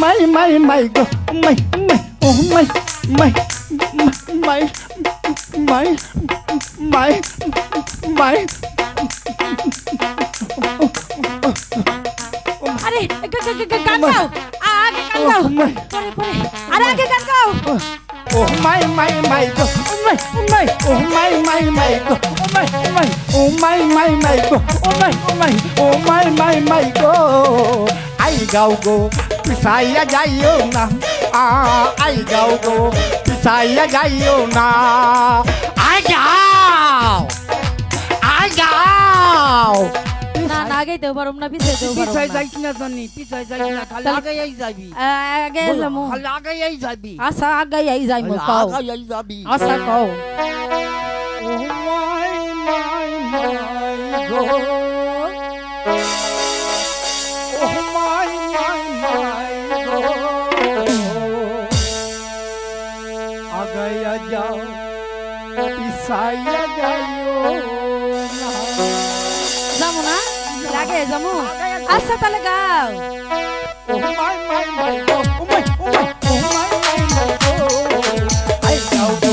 my go my oh my আরে গান গাও আগে গান গাও পরে পরে আরে আগে গান গাও oh my go oh my oh my go oh my oh my go oh my go ai gao go pisaya jayo na ai gao go pisaya jayo na ai gao না না আগে দেও পারম না পিছে দেও পারম পিছাই যাইছ না জানি পিছাই যাইছ না খালি আগাই যাবি আগে যামু খালি আগাই যাবি আশা আগে যাই মু কও আগাই যাবি আশা কও oh my go oh my go agaya jao pisaya jayo na যামু না লাগে যামু আচ্ছা তাহলে গাও oh my go oh my go ai gao go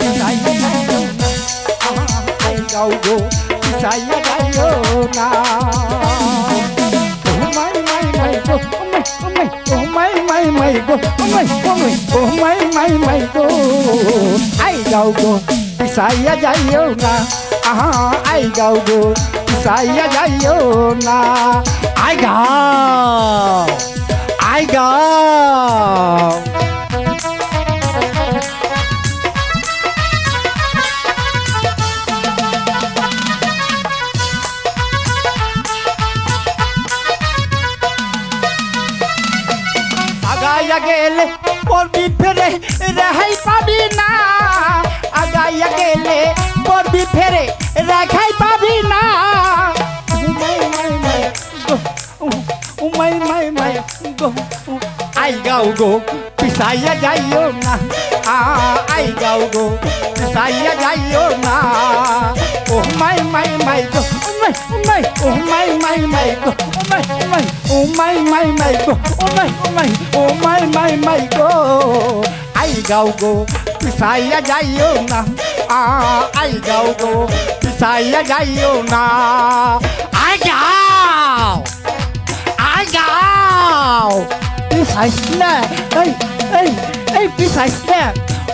pisaya jayo na ai gao go pisaya jayo na oh my go oh my go oh my go ai gao go pisaya jayo na ai gao go pisaya jayo na ai gao আগায়া গেলে পড়বি ফেরে রেহাই পাবি না আগায়া গেলে পড়বি ফেরে রেহাই পাবি না উমাই গো আই গাও গো পিছাইয়া যাইও না আই গাও গো পিছাইয়া যাইও না ও মাই গো ও মাই গো ও মাই গো ও মাই গো আই গাও গো পিছাইয়া যাইও না আই গাও গো পিছাইয়া যাইও না আই গাও পিছাই না এই পিছাই না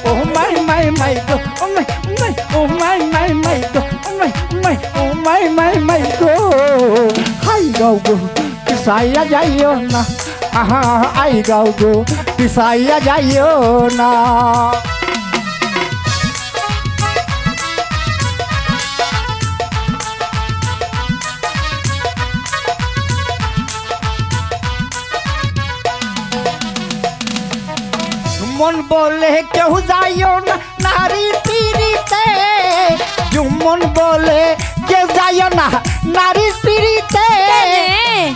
ও মাই গো ও মাই গো ও মাই গো হাই গাও গো পিছাইয়া যাইও না আই গাও গো পিছাইয়া যাইও না মন বলে কেউ যাইও না নারী পিড়িতে মন বলে কেউ যাইও না নারী পিড়িতে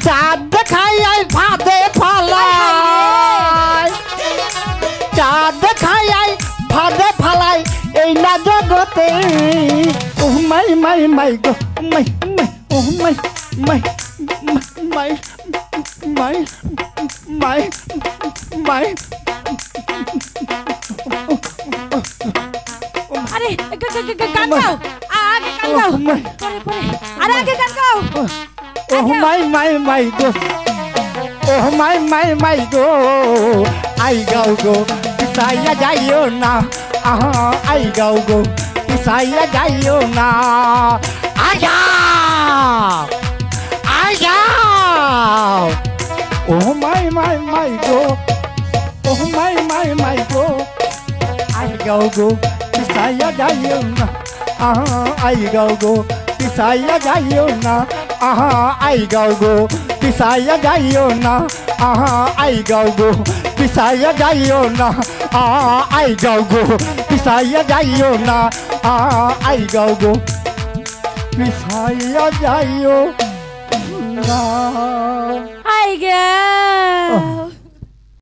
চাঁদ দেখাই ফাঁদে ফালাই চাঁদ দেখাই ফাঁদে ফালাই এই না জগতে ও মাই গো ও মাই আরে গান গাও আগে গান গাও পরে পরে আরে আগে গান গাও oh my go oh my go ai gao go pisaya jayo na ai gao go pisaya jayo na aya oh my go oh my go ai gao go pisaya jayo na ai gao go pisaya jayo na ai gao go pisaya jayo na ai gao go pisaya jayo na ai gao go pisaya jayo na ai gao go pisaya jayo na ai ga